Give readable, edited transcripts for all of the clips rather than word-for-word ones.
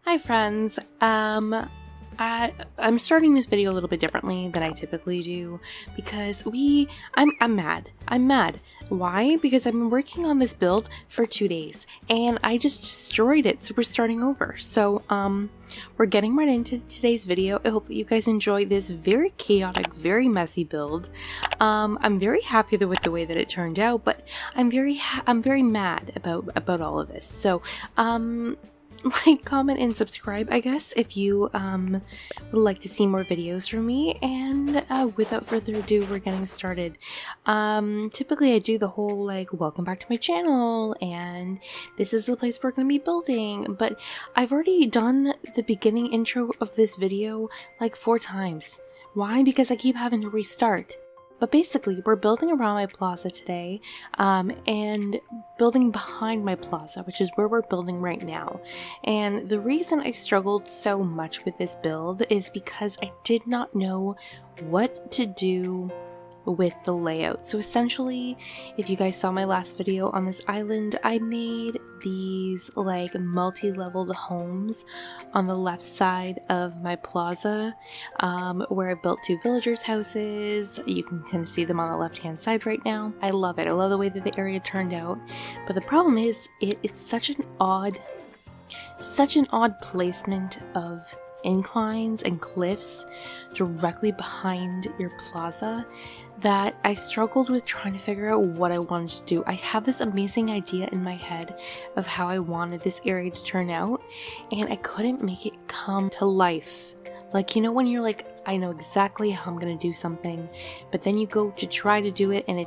Hi friends, I'm starting this video a little bit differently than I typically do because I'm mad. I'm mad. Why? Because I've been working on this build for 2 days and I just destroyed it, so we're starting over. So we're getting right into today's video. I hope that you guys enjoy this very chaotic, very messy build. I'm very happy with the way that it turned out, but I'm very mad about all of this. So like, comment, and subscribe, I guess, if you would like to see more videos from me. And without further ado, we're getting started. Typically I do the whole like welcome back to my channel and this is the place we're going to be building, but I've already done the beginning intro of this video like 4 times. Why? Because I keep having to restart. But basically, we're building around my plaza today, and building behind my plaza, which is where we're building right now. And the reason I struggled so much with this build is because I did not know what to do with the layout. So essentially, if you guys saw my last video on this island, I made these like multi-leveled homes on the left side of my plaza, where I built 2 villagers' houses. You can kind of see them on the left hand side right now. I love it. I love the way that the area turned out, but the problem is it's such an odd placement of inclines and cliffs directly behind your plaza that I struggled with trying to figure out what I wanted to do. I have this amazing idea in my head of how I wanted this area to turn out, and I couldn't make it come to life. Like, you know when you're like, I know exactly how I'm gonna do something, but then you go to try to do it and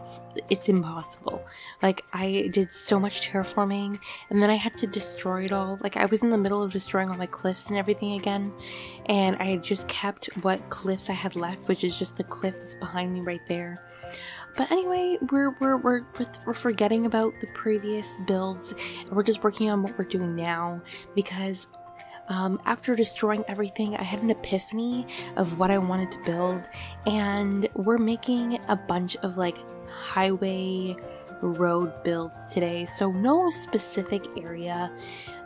it's impossible. Like, I did so much terraforming and then I had to destroy it all. Like, I was in the middle of destroying all my cliffs and everything again, and I had just kept what cliffs I had left, which is just the cliff that's behind me right there. But anyway, we're forgetting about the previous builds and we're just working on what we're doing now, because after destroying everything, I had an epiphany of what I wanted to build, and we're making a bunch of like highway road builds today. So no specific area,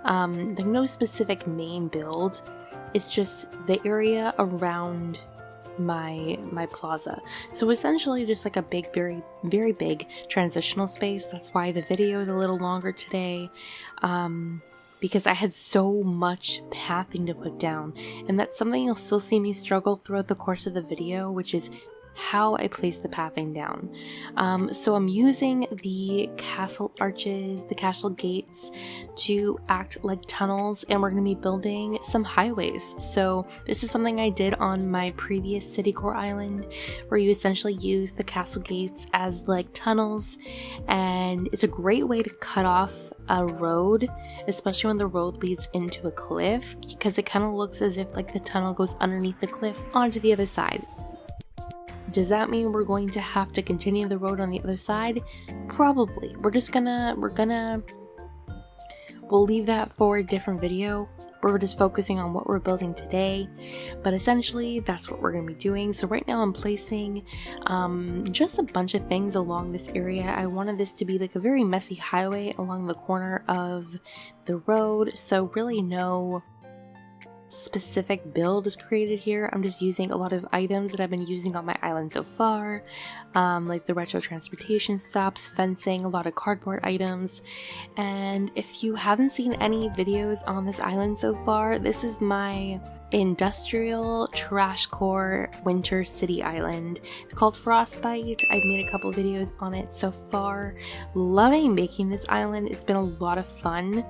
like no specific main build. It's just the area around my plaza. So essentially just like a big, very big transitional space. That's why the video is a little longer today. Because I had so much pathing to put down, and that's something you'll still see me struggle throughout the course of the video, which is how I place the pathing down. So I'm using the castle arches, the castle gates, to act like tunnels, and we're going to be building some highways. So this is something I did on my previous city core island, where you essentially use the castle gates as like tunnels, and it's a great way to cut off a road, especially when the road leads into a cliff, because it kind of looks as if like the tunnel goes underneath the cliff onto the other side. Does that mean we're going to have to continue the road on the other side? Probably. We'll leave that for a different video. We're just focusing on what we're building today, but essentially that's what we're going to be doing. So right now I'm placing just a bunch of things along this area. I wanted this to be like a very messy highway along the corner of the road, so really no specific build is created here. I'm just using a lot of items that I've been using on my island so far, like the retro transportation stops, fencing, a lot of cardboard items. And if you haven't seen any videos on this island so far, this is my industrial Trashcore winter city island. It's called Frostbite. I've made a couple videos on it so far. Loving making this island. It's been a lot of fun.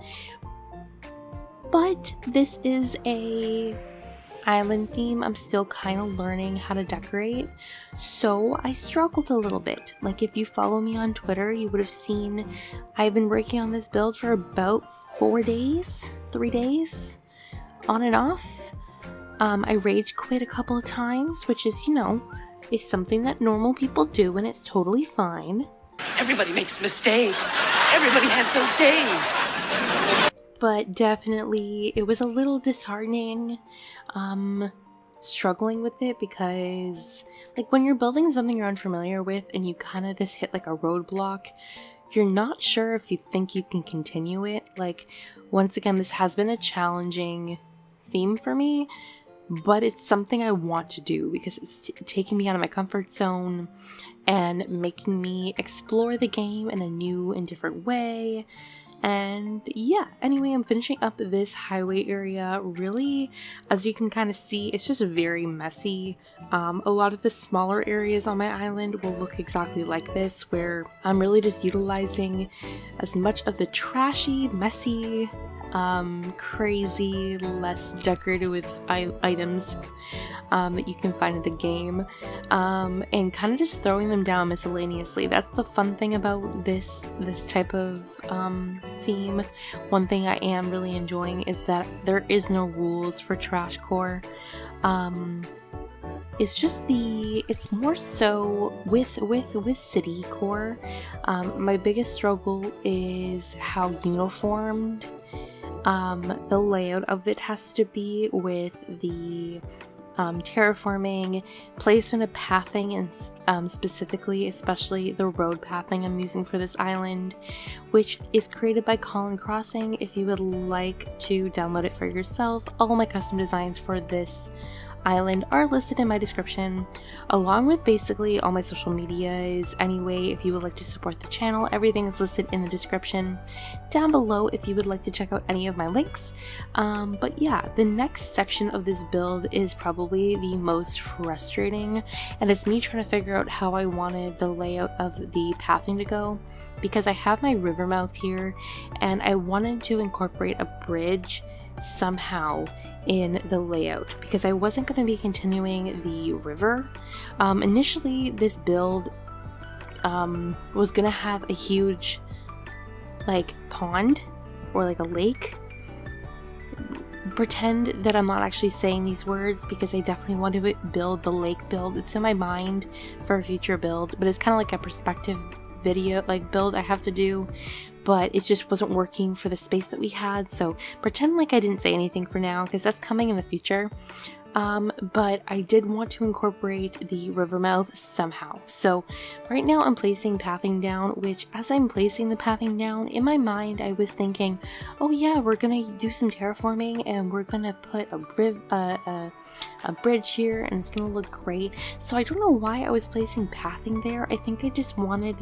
But this is a island theme I'm still kind of learning how to decorate, so I struggled a little bit. Like, if you follow me on Twitter, you would have seen I've been working on this build for about 3 days, on and off. I rage quit a couple of times, which is, you know, is something that normal people do, and it's totally fine. Everybody makes mistakes. Everybody has those days. But definitely it was a little disheartening struggling with it, because like when you're building something you're unfamiliar with and you kind of just hit like a roadblock, you're not sure if you think you can continue it. Like, once again, this has been a challenging theme for me, but it's something I want to do because it's taking me out of my comfort zone and making me explore the game in a new and different way. And yeah, anyway, I'm finishing up this highway area. Really, as you can kind of see, it's just very messy. A lot of the smaller areas on my island will look exactly like this, where I'm really just utilizing as much of the trashy, messy, crazy, less decorated with items that you can find in the game, and kind of just throwing them down miscellaneously. That's the fun thing about this type of theme. One thing I am really enjoying is that there is no rules for Trashcore. It's more so with city core. My biggest struggle is how uniformed the layout of it has to be with the terraforming, placement of pathing, and specifically, especially the road pathing I'm using for this island, which is created by Colin Crossing. If you would like to download it for yourself, all my custom designs for this island are listed in my description, along with basically all my social medias. Anyway, if you would like to support the channel, everything is listed in the description down below if you would like to check out any of my links. But yeah, the next section of this build is probably the most frustrating, and it's me trying to figure out how I wanted the layout of the pathing to go, because I have my river mouth here and I wanted to incorporate a bridge somehow in the layout because I wasn't going to be continuing the river. Initially, this build was going to have a huge like pond or like a lake. Pretend that I'm not actually saying these words because I definitely want to build the lake build. It's in my mind for a future build, but it's kind of like a perspective video like build I have to do, but it just wasn't working for the space that we had, so pretend like I didn't say anything for now because that's coming in the future. But I did want to incorporate the river mouth somehow. So right now I'm placing pathing down, which as I'm placing the pathing down, in my mind I was thinking, oh yeah, we're gonna do some terraforming and we're gonna put a bridge here and it's gonna look great. So I don't know why I was placing pathing there. I think I just wanted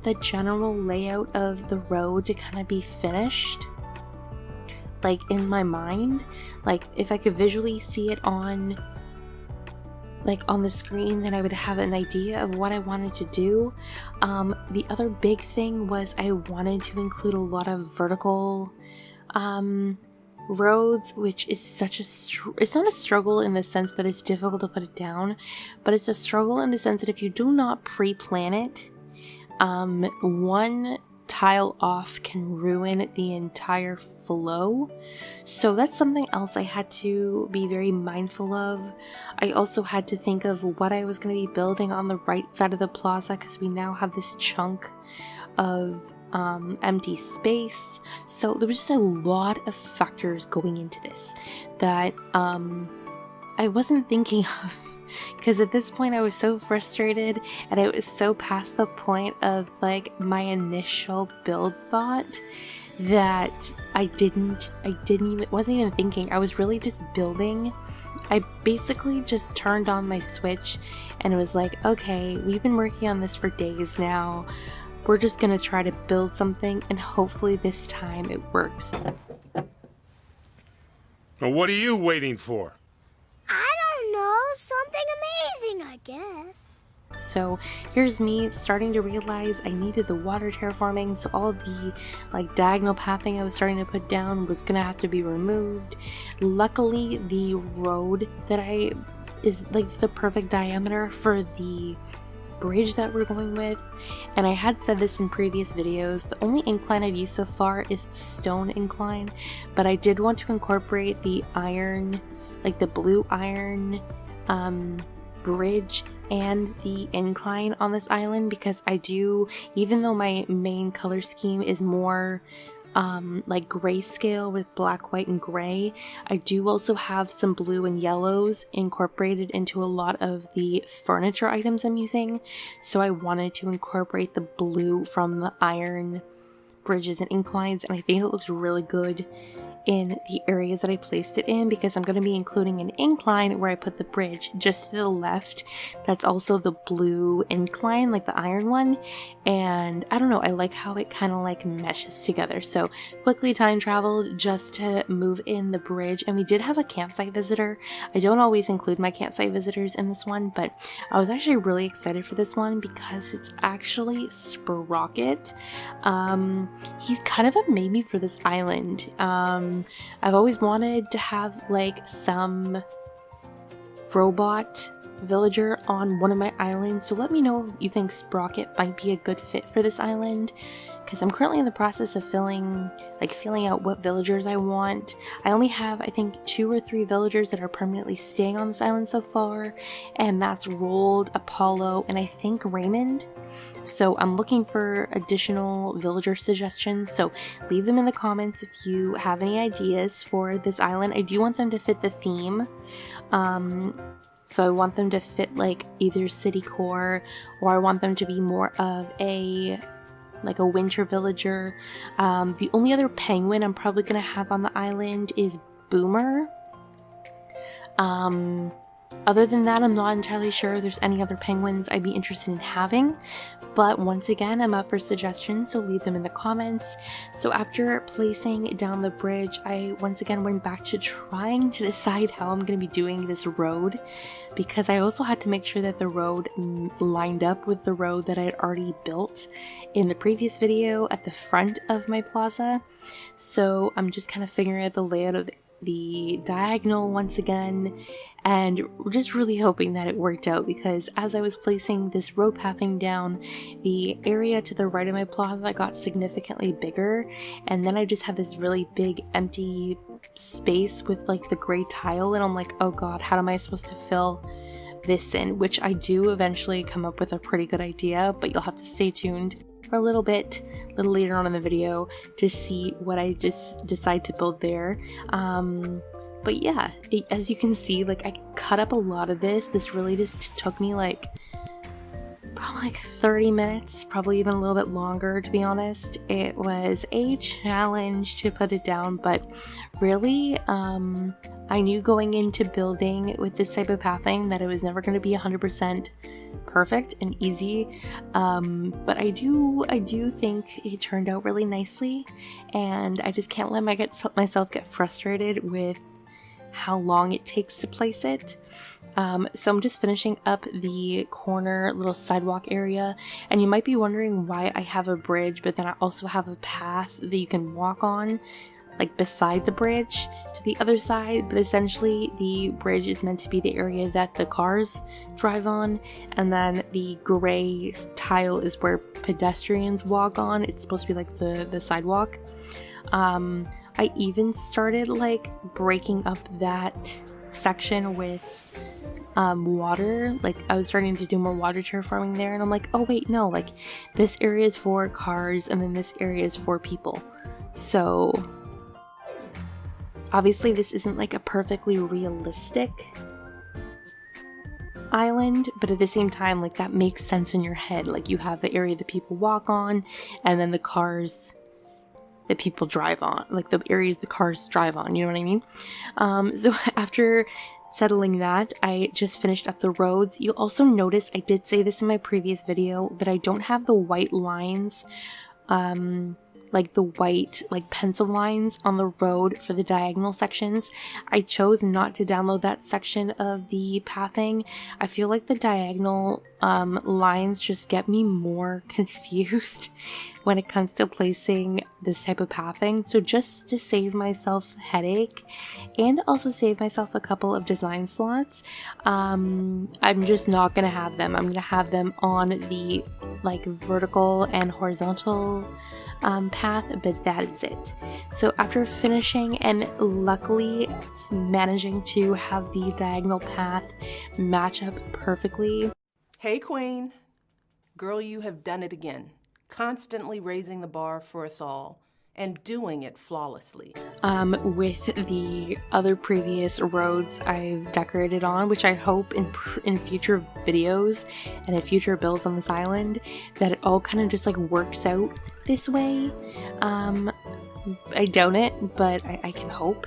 the general layout of the road to kind of be finished, like in my mind, like if I could visually see it on the screen, then I would have an idea of what I wanted to do. The other big thing was I wanted to include a lot of vertical roads, which is such a it's not a struggle in the sense that it's difficult to put it down, but it's a struggle in the sense that if you do not pre-plan it, one tile off can ruin the entire flow. So that's something else I had to be very mindful of. I also had to think of what I was going to be building on the right side of the plaza because we now have this chunk of empty space. So there was just a lot of factors going into this that I wasn't thinking of, because at this point I was so frustrated and it was so past the point of like my initial build thought that wasn't even thinking. I was really just building. I basically just turned on my switch and it was like, okay, we've been working on this for days now. We're just gonna try to build something and hopefully this time it works. Well, what are you waiting for? I don't know, something amazing, I guess. So here's me starting to realize I needed the water terraforming, so all the like diagonal pathing I was starting to put down was gonna have to be removed. Luckily, the road that is like the perfect diameter for the bridge that we're going with, and I had said this in previous videos, the only incline I've used so far is the stone incline, but I did want to incorporate the iron, like the blue iron bridge and the incline on this island, because I do, even though my main color scheme is more like grayscale with black, white, and gray, I do also have some blue and yellows incorporated into a lot of the furniture items I'm using, so I wanted to incorporate the blue from the iron bridges and inclines, and I think it looks really good in the areas that I placed it in, because I'm going to be including an incline where I put the bridge just to the left. That's also the blue incline, like the iron one, and I don't know, I like how it kind of like meshes together. So quickly time traveled just to move in the bridge, and we did have a campsite visitor. I don't always include my campsite visitors in this one, but I was actually really excited for this one because it's actually Sprocket. He's kind of a maybe for this island. I've always wanted to have like some robot villager on one of my islands, so let me know if you think Sprocket might be a good fit for this island, because I'm currently in the process of filling out what villagers I want. I only have, I think, 2 or 3 villagers that are permanently staying on this island so far, and that's Rolled, Apollo, and I think Raymond. So I'm looking for additional villager suggestions, so leave them in the comments if you have any ideas for this island. I do want them to fit the theme. So I want them to fit like either city core, or I want them to be more of a winter villager. The only other penguin I'm probably gonna have on the island is Boomer. Other than that, I'm not entirely sure if there's any other penguins I'd be interested in having, but once again, I'm up for suggestions, so leave them in the comments. So after placing down the bridge, I once again went back to trying to decide how I'm going to be doing this road, because I also had to make sure that the road lined up with the road that I had already built in the previous video at the front of my plaza. So I'm just kind of figuring out the layout of the diagonal once again, and just really hoping that it worked out, because as I was placing this road pathing down, the area to the right of my plaza got significantly bigger, and then I just had this really big empty space with like the gray tile, and I'm like, oh god, how am I supposed to fill this in? Which I do eventually come up with a pretty good idea, but you'll have to stay tuned for a little later on in the video to see what I just decide to build there. But yeah, as you can see, like I cut up a lot of this. This really just took me like probably like 30 minutes, probably even a little bit longer, to be honest. It was a challenge to put it down, but really I knew going into building with this type of pathing that it was never going to be 100% perfect and easy, but I do think it turned out really nicely, and I just can't let myself get frustrated with how long it takes to place it. So I'm just finishing up the corner little sidewalk area, and you might be wondering why I have a bridge, but then I also have a path that you can walk on, like beside the bridge to the other side. But essentially the bridge is meant to be the area that the cars drive on, and then the gray tile is where pedestrians walk on. It's supposed to be like the sidewalk. I even started like breaking up that section with water. Like I was starting to do more water terraforming there, and I'm like, oh wait, no, like this area is for cars and then this area is for people. So obviously this isn't like a perfectly realistic island, but at the same time, like that makes sense in your head. Like you have the area that people walk on, and then the cars that people drive on, like the areas the cars drive on, you know what I mean? So after settling that, I just finished up the roads. You'll also notice, I did say this in my previous video, that I don't have the white lines, like the white like pencil lines on the road for the diagonal sections. I chose not to download that section of the pathing. I feel like the diagonal lines just get me more confused when it comes to placing this type of pathing. So just to save myself a headache and also save myself a couple of design slots, I'm just not gonna have them. I'm gonna have them on the like vertical and horizontal path, but that is it. So after finishing and luckily managing to have the diagonal path match up perfectly. Hey Queen, girl, you have done it again, constantly raising the bar for us all and doing it flawlessly. With the other previous roads I've decorated on, which I hope in future videos and in future builds on this island, that it all kind of just like works out this way. I doubt it, but I can hope.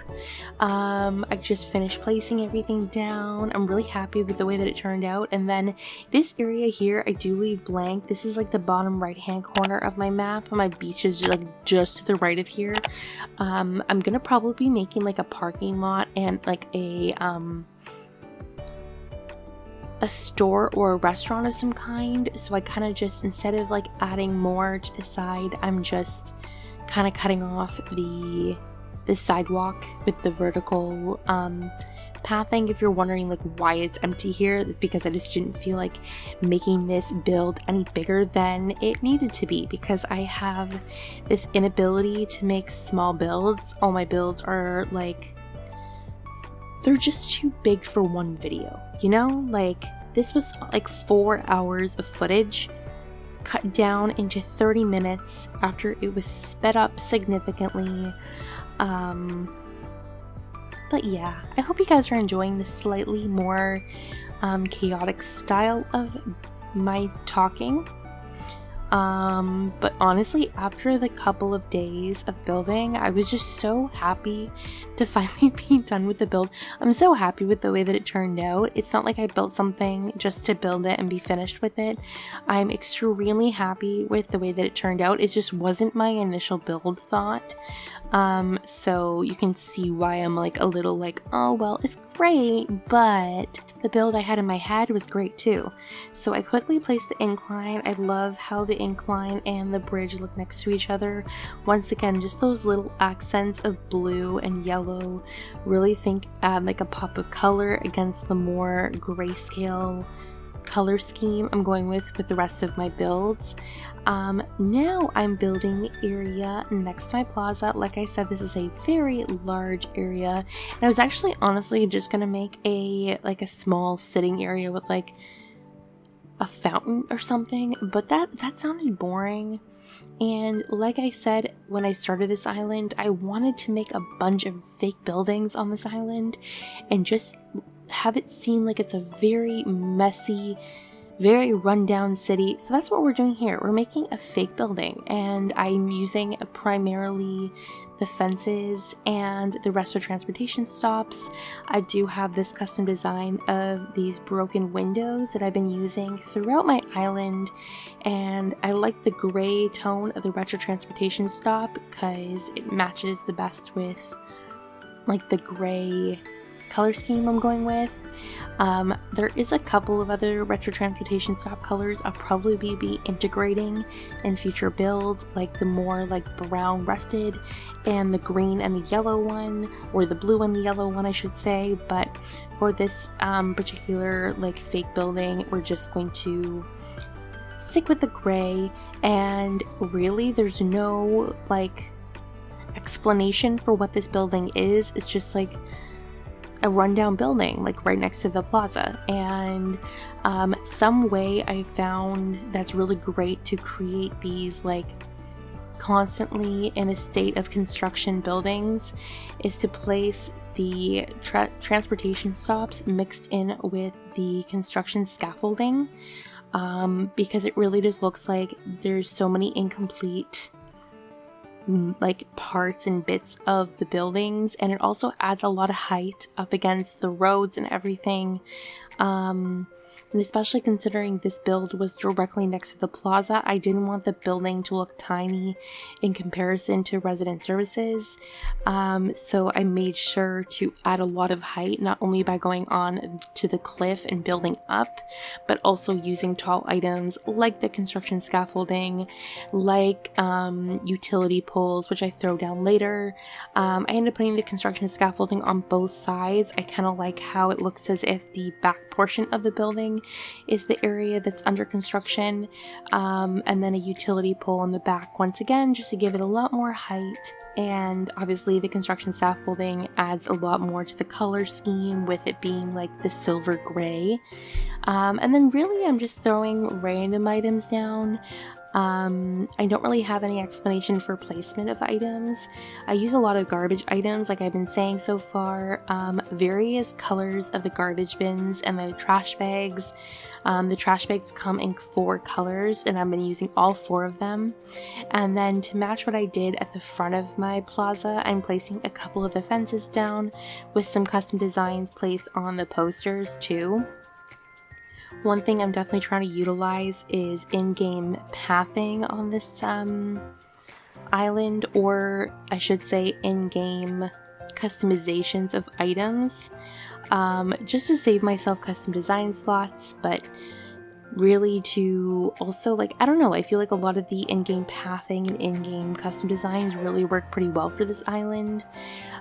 I just finished placing everything down. I'm really happy with the way that it turned out. And then this area here, I do leave blank. This is like the bottom right hand corner of my map. My beach is like just to the right of here. I'm gonna probably be making like a parking lot and like a store or a restaurant of some kind. So I kind of just, instead of like adding more to the side, I'm just kind of cutting off the sidewalk with the vertical pathing. If you're wondering like why it's empty here, it's because I just didn't feel like making this build any bigger than it needed to be, because I have this inability to make small builds. All my builds are like, they're just too big for one video, you know? Like, this was like 4 hours of footage cut down into 30 minutes after it was sped up significantly. But yeah, I hope you guys are enjoying this slightly more chaotic style of my talking. But honestly, after the couple of days of building, I was just so happy to finally be done with the build. I'm so happy with the way that it turned out. It's not like I built something just to build it and be finished with it. I'm extremely happy with the way that it turned out. It just wasn't my initial build thought. So you can see why I'm like a little like, oh well, it's great, but the build I had in my head was great too. So I quickly placed the incline. I love how the incline and the bridge look next to each other. Once again, just those little accents of blue and yellow really add like a pop of color against the more grayscale color scheme I'm going with the rest of my builds. Now I'm building the area next to my plaza. Like I said, this is a very large area, and I was actually honestly just gonna make a small sitting area with like a fountain or something, but that sounded boring. And like I said, when I started this island, I wanted to make a bunch of fake buildings on this island and just have it seem like it's a very messy, very rundown city. So that's what we're doing here. We're making a fake building, and I'm using primarily the fences and the rest of transportation stops. I do have this custom design of these broken windows that I've been using throughout my island, and I like the gray tone of the retro transportation stop because it matches the best with like the gray color scheme I'm going with. There is a couple of other retro transportation stop colors I'll probably be integrating in future builds, like the more like brown rusted and the green and the yellow one, or the blue and the yellow one I should say. But for this particular like fake building, we're just going to stick with the gray, and really there's no like explanation for what this building is. It's just like a rundown building like right next to the plaza, and some way I found that's really great to create these like constantly in a state of construction buildings is to place the transportation stops mixed in with the construction scaffolding, because it really just looks like there's so many incomplete like parts and bits of the buildings, and it also adds a lot of height up against the roads and everything. And especially considering this build was directly next to the plaza, I didn't want the building to look tiny in comparison to resident services. So I made sure to add a lot of height, not only by going on to the cliff and building up, but also using tall items like the construction scaffolding, like utility poles, which I throw down later. I ended up putting the construction scaffolding on both sides. I kind of like how it looks as if the back portion of the building is the area that's under construction, and then a utility pole in the back once again just to give it a lot more height. And obviously the construction scaffolding adds a lot more to the color scheme with it being like the silver gray. And then really I'm just throwing random items down. I don't really have any explanation for placement of items. I use a lot of garbage items, like I've been saying so far, various colors of the garbage bins and the trash bags. The trash bags come in 4 colors, and I've been using all 4 of them. And then to match what I did at the front of my plaza, I'm placing a couple of the fences down with some custom designs placed on the posters too. One thing I'm definitely trying to utilize is in-game pathing on this island, or I should say in-game customizations of items, just to save myself custom design slots, but really to also, like, I don't know, I feel like a lot of the in-game pathing and in-game custom designs really work pretty well for this island.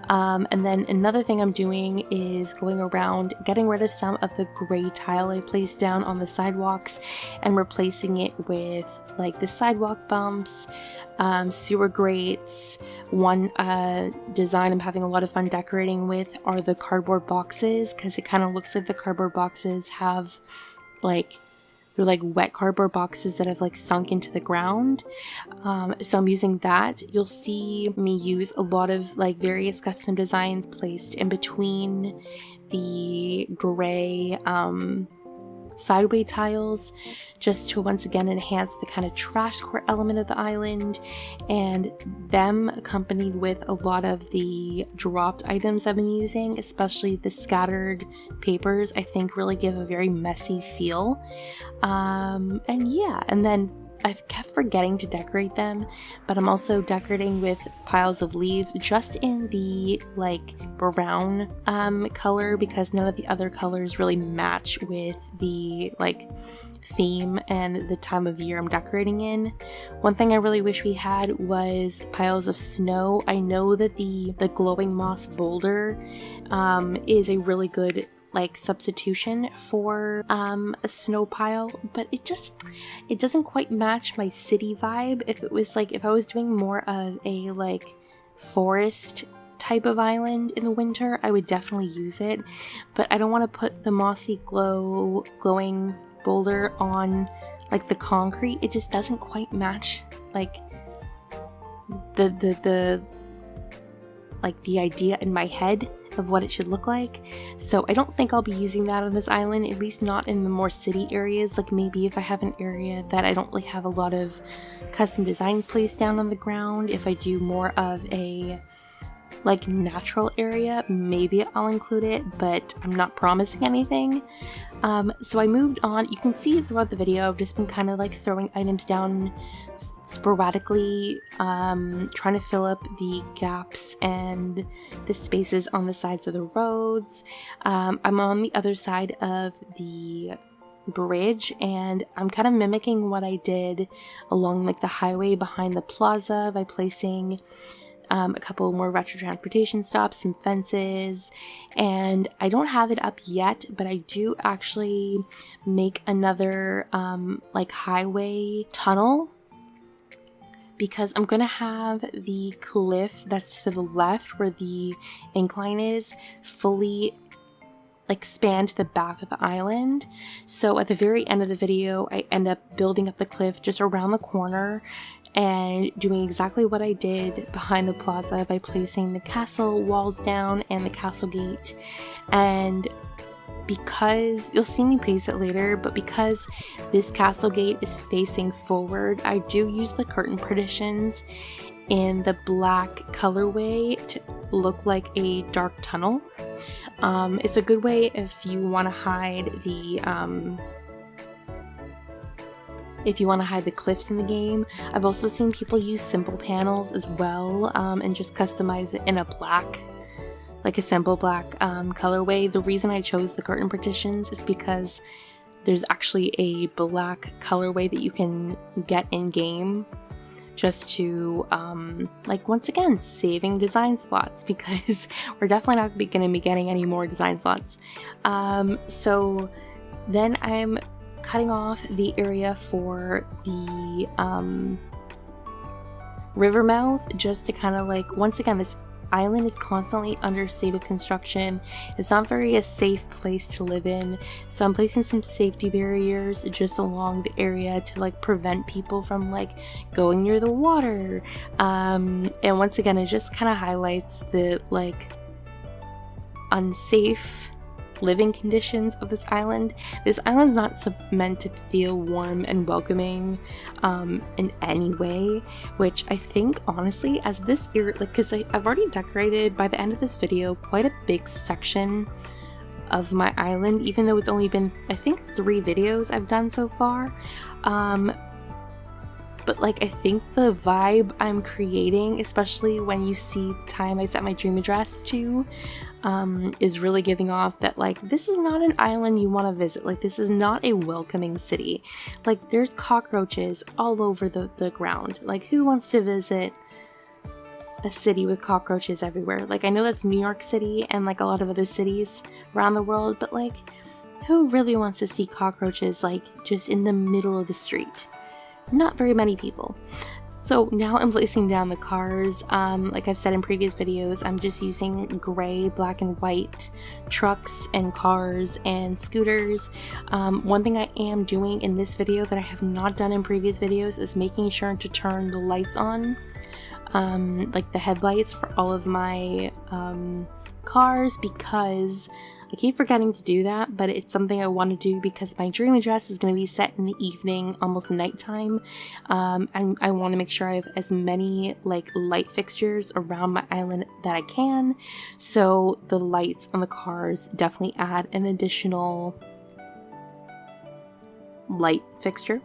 And then another thing I'm doing is going around getting rid of some of the gray tile I placed down on the sidewalks and replacing it with like the sidewalk bumps, sewer grates. One design I'm having a lot of fun decorating with are the cardboard boxes, because it kind of looks like the cardboard boxes have like, they're like wet cardboard boxes that have like sunk into the ground. So I'm using that. You'll see me use a lot of like various custom designs placed in between the gray sideway tiles, just to once again enhance the kind of Trashcore element of the island, and them accompanied with a lot of the dropped items I've been using, especially the scattered papers, I think really give a very messy feel. And yeah, and then I've kept forgetting to decorate them, but I'm also decorating with piles of leaves just in the like brown color, because none of the other colors really match with the like theme and the time of year I'm decorating in. One thing I really wish we had was piles of snow. I know that the glowing moss boulder is a really good like substitution for a snow pile, but it doesn't quite match my city vibe. If it was like, if I was doing more of a like forest type of island in the winter, I would definitely use it, but I don't want to put the mossy glowing boulder on like the concrete. It just doesn't quite match like the idea in my head of what it should look like. So I don't think I'll be using that on this island, at least not in the more city areas. Like maybe if I have an area that I don't really have a lot of custom design placed down on the ground, if I do more of a like natural area, maybe I'll include it, but I'm not promising anything. So I moved on. You can see throughout the video I've just been kind of like throwing items down sporadically, trying to fill up the gaps and the spaces on the sides of the roads. I'm on the other side of the bridge, and I'm kind of mimicking what I did along like the highway behind the plaza by placing a couple more retro transportation stops, some fences, and I don't have it up yet, but I do actually make another like highway tunnel, because I'm gonna have the cliff that's to the left where the incline is fully like span to the back of the island. So at the very end of the video, I end up building up the cliff just around the corner and doing exactly what I did behind the plaza by placing the castle walls down and the castle gate. And because, you'll see me place it later, but because this castle gate is facing forward, I do use the curtain partitions in the black colorway to look like a dark tunnel. It's a good way if you want to hide the cliffs in the game. I've also seen people use simple panels as well, and just customize it in a black, like a simple black colorway. The reason I chose the curtain partitions is because there's actually a black colorway that you can get in game, just to like, once again, saving design slots, because we're definitely not going to be getting any more design slots. So then I'm cutting off the area for the river mouth, just to kind of like, once again, this island is constantly under state of construction. It's not very a safe place to live in, so I'm placing some safety barriers just along the area to like prevent people from like going near the water. And once again, it just kind of highlights the like unsafe living conditions of this island. This island's not meant to feel warm and welcoming in any way, which I think honestly, as this like, because I've already decorated by the end of this video quite a big section of my island, even though it's only been I think 3 videos I've done so far. But like I think the vibe I'm creating, especially when you see the time I set my dream address to, is really giving off that like this is not an island you want to visit. Like this is not a welcoming city. Like there's cockroaches all over the ground. Like who wants to visit a city with cockroaches everywhere? Like I know that's New York City and like a lot of other cities around the world, but like who really wants to see cockroaches like just in the middle of the street? Not very many people. So now I'm placing down the cars. Like I've said in previous videos, I'm just using gray, black, and white trucks and cars and scooters. One thing I am doing in this video that I have not done in previous videos is making sure to turn the lights on, like the headlights for all of my cars, because I keep forgetting to do that, but it's something I want to do because my dream address is going to be set in the evening, almost nighttime, and I want to make sure I have as many like light fixtures around my island that I can, so the lights on the cars definitely add an additional light fixture.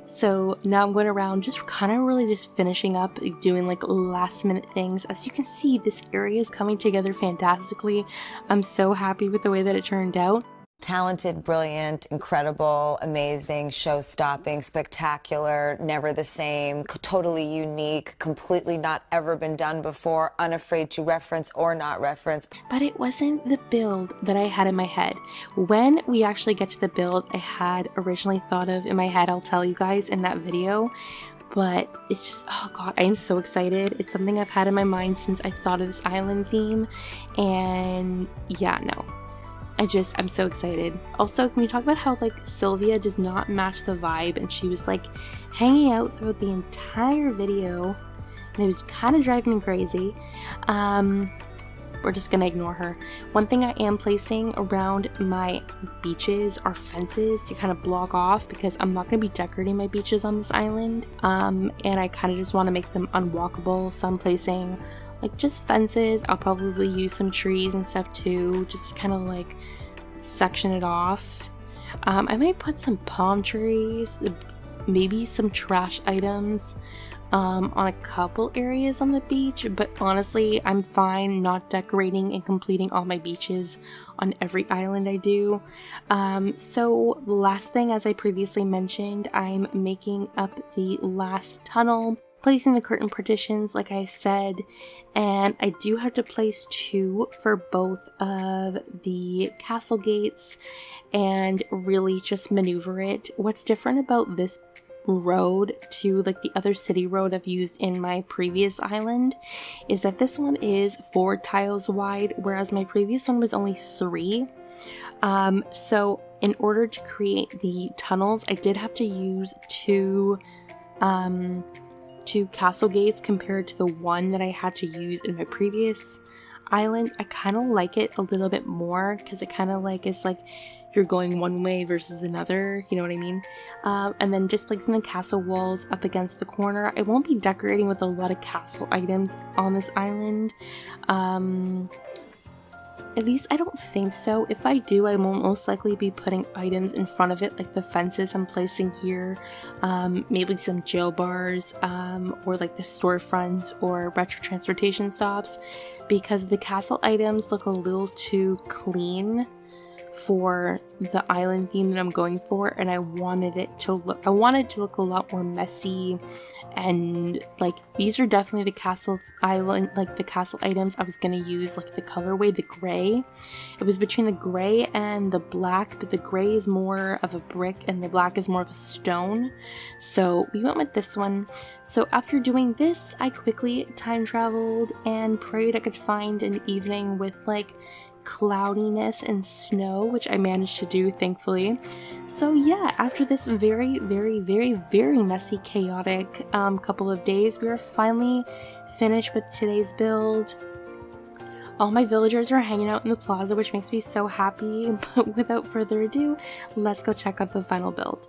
So now I'm going around just kind of really just finishing up, doing like last minute things. As you can see, this area is coming together fantastically. I'm so happy with the way that it turned out. Talented, brilliant, incredible, amazing, show-stopping, spectacular, never the same, totally unique, completely not ever been done before, unafraid to reference or not reference. But it wasn't the build that I had in my head. When we actually get to the build I had originally thought of in my head, I'll tell you guys in that video. But it's just, oh god, I am so excited. It's something I've had in my mind since I thought of this island theme. And yeah, no. I'm so excited. Also, can we talk about how like Sylvia does not match the vibe, and she was like hanging out throughout the entire video and it was kind of driving me crazy. We're just gonna ignore her. One thing I am placing around my beaches are fences to kind of block off, because I'm not gonna be decorating my beaches on this island, and I kind of just want to make them unwalkable, so I'm placing like just fences. I'll probably use some trees and stuff too, just to kind of like section it off. I might put some palm trees, maybe some trash items on a couple areas on the beach, but honestly I'm fine not decorating and completing all my beaches on every island I do. So the last thing, as I previously mentioned, I'm making up the last tunnel, placing the curtain partitions like I said, and I do have to place 2 for both of the castle gates and really just maneuver it. What's different about this road to like the other city road I've used in my previous island is that this one is 4 tiles wide, whereas my previous one was only 3. So in order to create the tunnels, I did have to use 2 castle gates compared to the one that I had to use in my previous island. I kind of like it a little bit more because it kind of like is like you're going one way versus another, you know what I mean? And then just placing the castle walls up against the corner. I won't be decorating with a lot of castle items on this island. At least I don't think so. If I do, I will most likely be putting items in front of it, like the fences I'm placing here, maybe some jail bars, or like the storefronts or retro transportation stops, because the castle items look a little too clean for the island theme that I'm going for, and I wanted to look a lot more messy, and like these are definitely the castle island, like the castle items I was gonna use, like the colorway, the gray. It was between the gray and the black, but the gray is more of a brick and the black is more of a stone, so we went with this one. So after doing this, I quickly time traveled and prayed I could find an evening with like cloudiness and snow, which I managed to do, thankfully. So yeah, after this very messy, chaotic couple of days, we are finally finished with today's build. All my villagers are hanging out in the plaza, which makes me so happy, but without further ado, let's go check out the final build.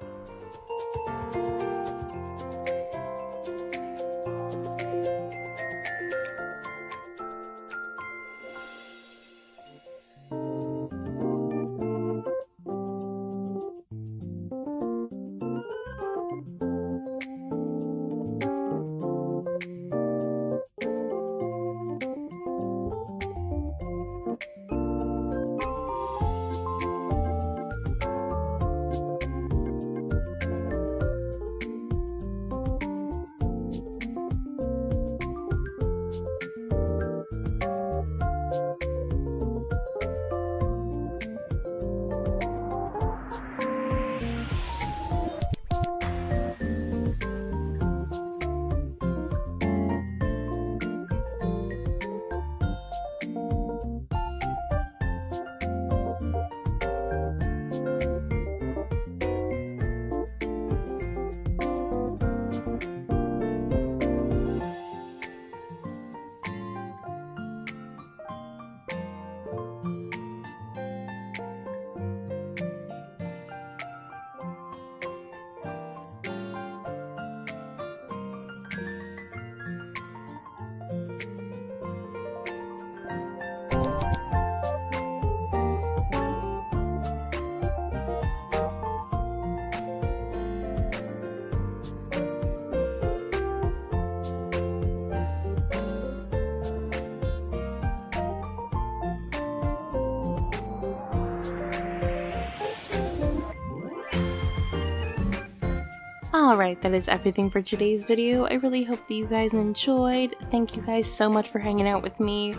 Alright, that is everything for today's video. I really hope that you guys enjoyed. Thank you guys so much for hanging out with me.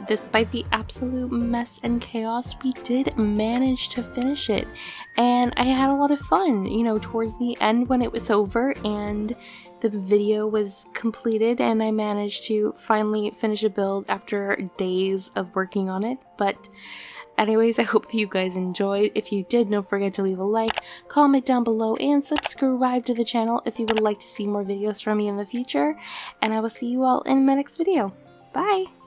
Despite the absolute mess and chaos, we did manage to finish it. And I had a lot of fun, you know, towards the end when it was over and the video was completed and I managed to finally finish a build after days of working on it. But anyways, I hope that you guys enjoyed. If you did, don't forget to leave a like, comment down below, and subscribe to the channel if you would like to see more videos from me in the future. And I will see you all in my next video. Bye!